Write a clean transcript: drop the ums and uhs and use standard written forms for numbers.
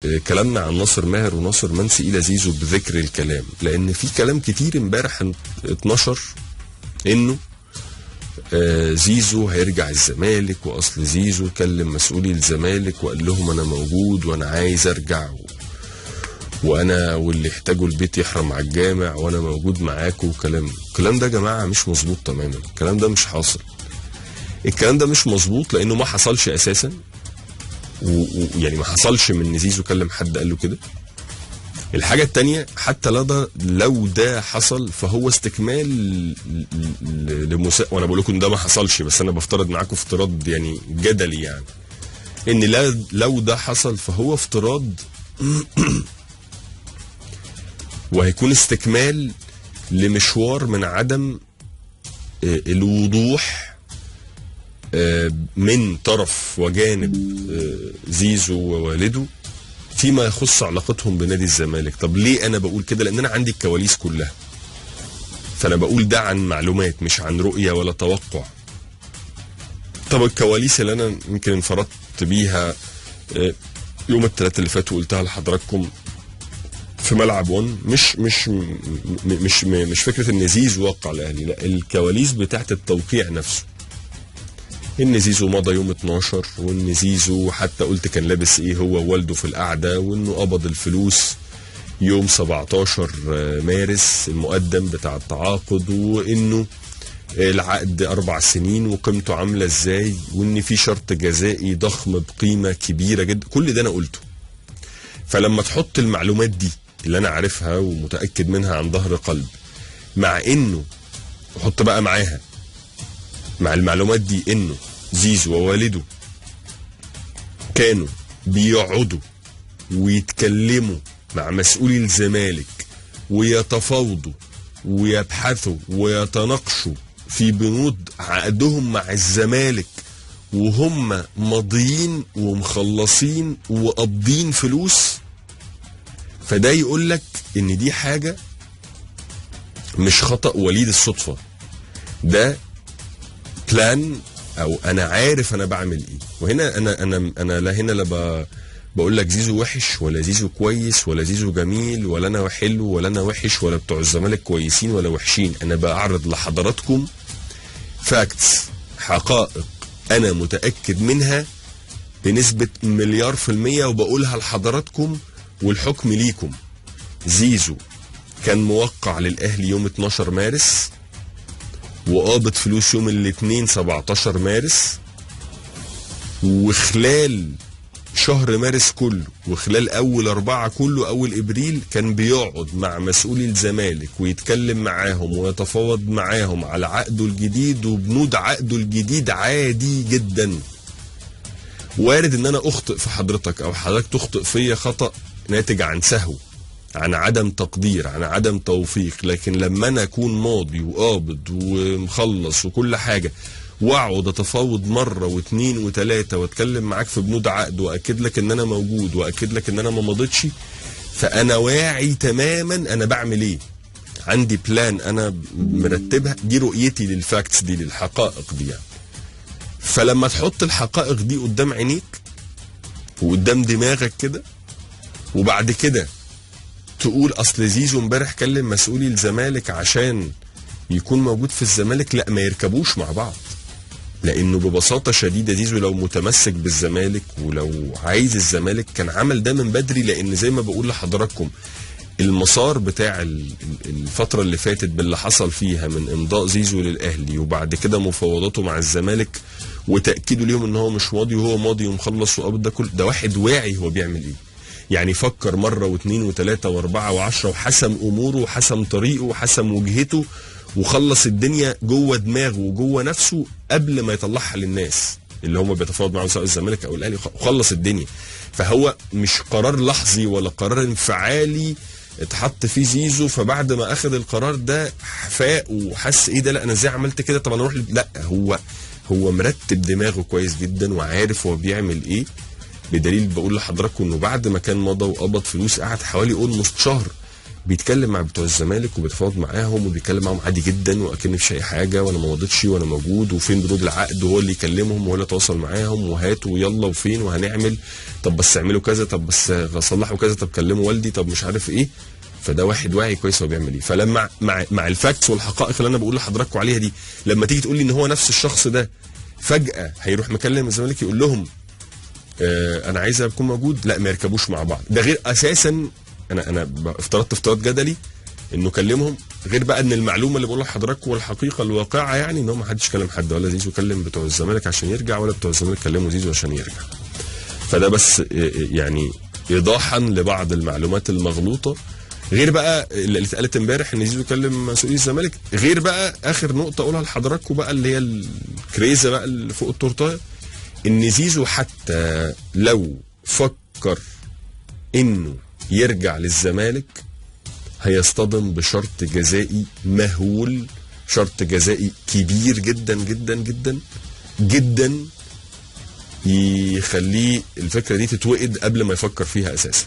كلامنا عن ناصر ماهر وناصر منسي الى زيزو بذكر الكلام، لان في كلام كتير امبارح اتنشر انه زيزو هيرجع الزمالك، واصل زيزو كلم مسؤولي الزمالك وقال لهم انا موجود وانا عايز ارجع وانا واللي يحتاجوا البيت يحرم على الجامع وانا موجود معاكم. الكلام ده يا جماعه مش مظبوط تماما، الكلام ده مش حاصل. الكلام ده مش مظبوط لانه ما حصلش اساسا، ويعني ما حصلش من ان زيزو كلم حد قال له كده. الحاجه الثانيه، حتى لو ده حصل فهو استكمال وانا بقول لكم ده ما حصلش، بس انا بفترض معاكم افتراض يعني جدلي، يعني ان لو ده حصل فهو افتراض وهيكون استكمال لمشوار من عدم الوضوح من طرف وجانب زيزو ووالده فيما يخص علاقتهم بنادي الزمالك. طب ليه انا بقول كده؟ لان انا عندي الكواليس كلها، فانا بقول ده عن معلومات مش عن رؤية ولا توقع. طب الكواليس اللي انا يمكن انفردت بيها يوم الثلاث اللي فات وقلتها لحضراتكم في ملعب 1، مش فكرة ان زيزو وقع الاهلي، لا، الكواليس بتاعت التوقيع نفسه. ان زيزو مضى يوم 12، وان زيزو حتى قلت كان لابس ايه هو ووالده في القعده، وانه قبض الفلوس يوم 17 مارس المقدم بتاع التعاقد، وانه العقد 4 سنين وقيمته عامله ازاي، وان في شرط جزائي ضخم بقيمه كبيره جدا. كل ده انا قلته. فلما تحط المعلومات دي اللي انا عارفها ومتاكد منها عن ظهر قلب، مع انه وحط بقى معاها مع المعلومات دي انه زيزو ووالده كانوا بيقعدوا ويتكلموا مع مسؤولي الزمالك ويتفاوضوا ويبحثوا ويتناقشوا في بنود عقدهم مع الزمالك وهم ماضيين ومخلصين وقابضين فلوس، فده يقول لك ان دي حاجه مش خطأ وليد الصدفه، ده بلان، او انا عارف انا بعمل ايه. وهنا انا لا بقول لك زيزو وحش ولا زيزو كويس ولا زيزو جميل ولا انا حلو ولا انا وحش ولا بتوع الزمالك كويسين ولا وحشين. انا بعرض لحضراتكم فاكتس، حقائق انا متاكد منها بنسبه 1,000,000%، وبقولها لحضراتكم والحكم ليكم. زيزو كان موقع للاهلي يوم 12 مارس وقابض فلوس يوم الاثنين 17 مارس، وخلال شهر مارس كله وخلال اول 4 كله اول ابريل كان بيقعد مع مسؤولي الزمالك ويتكلم معاهم ويتفاوض معاهم على عقده الجديد وبنود عقده الجديد عادي جدا. وارد ان انا اخطئ في حضرتك او حضرتك تخطئ فيا خطأ ناتج عن سهو، عن عدم تقدير، عن عدم توفيق، لكن لما انا اكون ماضي وقابض ومخلص وكل حاجه واقعد اتفاوض مره واثنين وثلاثه واتكلم معاك في بنود عقد واكد لك ان انا موجود واكد لك ان انا ما مضيتش، فانا واعي تماما انا بعمل ايه. عندي بلان انا مرتبها، دي رؤيتي للفاكتس دي، للحقائق دي يعني. فلما تحط الحقائق دي قدام عينيك وقدام دماغك كده، وبعد كده تقول اصل زيزو امبارح كلم مسؤولي الزمالك عشان يكون موجود في الزمالك، لا، ما يركبوش مع بعض. لانه ببساطه شديده زيزو لو متمسك بالزمالك ولو عايز الزمالك كان عمل ده من بدري، لان زي ما بقول لحضراتكم المسار بتاع الفتره اللي فاتت باللي حصل فيها من امضاء زيزو للاهلي وبعد كده مفاوضاته مع الزمالك وتاكيده ليهم ان هو مش ماضي وهو ماضي ومخلص وقابض، ده كل ده واحد واعي هو بيعمل ايه. يعني فكر مرة واثنين وثلاثة واربعة وعشرة وحسم اموره وحسم طريقه وحسم وجهته وخلص الدنيا جوه دماغه وجوه نفسه قبل ما يطلعها للناس اللي هم بيتفاوض معاهم سواء الزمالك او الاهلي، وخلص الدنيا. فهو مش قرار لحظي ولا قرار انفعالي اتحط فيه زيزو فبعد ما اخذ القرار ده فاق وحس ايه ده، لا انا ازاي عملت كده، طب انا اروح لا، هو مرتب دماغه كويس جدا وعارف هو بيعمل ايه. بدليل بقول لحضراتكم انه بعد ما كان مضى وقبض فلوس قعد حوالي اولموست شهر بيتكلم مع بتوع الزمالك وبيتفاوض معاهم وبيتكلم معاهم عادي جدا وأكن مفيش اي حاجه، وانا ما مضيتش وانا موجود، وفين بنود العقد، وهو اللي يكلمهم وهو اللي يتواصل معاهم، وهاتوا ويلا وفين وهنعمل، طب بس اعملوا كذا، طب بس صلحوا كذا، طب كلموا والدي، طب مش عارف ايه. فده واحد واعي كويس هو بيعمل ايه. فلما مع الفاكتس والحقائق اللي انا بقول لحضراتكم عليها دي، لما تيجي تقول لي ان هو نفس الشخص ده فجاه هيروح مكلم الزمالك يقول لهم انا عايز اكون موجود، لا ما يركبوش مع بعض. ده غير اساسا انا افترضت افتراض جدلي انه كلمهم، غير بقى ان المعلومه اللي بقولها لحضراتكم والحقيقه الواقعه يعني ان هو ما حدش كلم حد، ولا زيزو كلم بتوع الزمالك عشان يرجع، ولا بتوع الزمالك كلموا زيزو عشان يرجع. فده بس يعني ايضاحا لبعض المعلومات المغلوطه، غير بقى اللي اتقالت امبارح ان زيزو كلم مسؤولي الزمالك، غير بقى اخر نقطه اقولها لحضراتكم بقى اللي هي الكريزه بقى اللي فوق التورتايه، ان زيزو حتى لو فكر انه يرجع للزمالك هيصطدم بشرط جزائي مهول، شرط جزائي كبير جدا جدا جدا جدا يخليه الفكره دي تتوقد قبل ما يفكر فيها اساسا.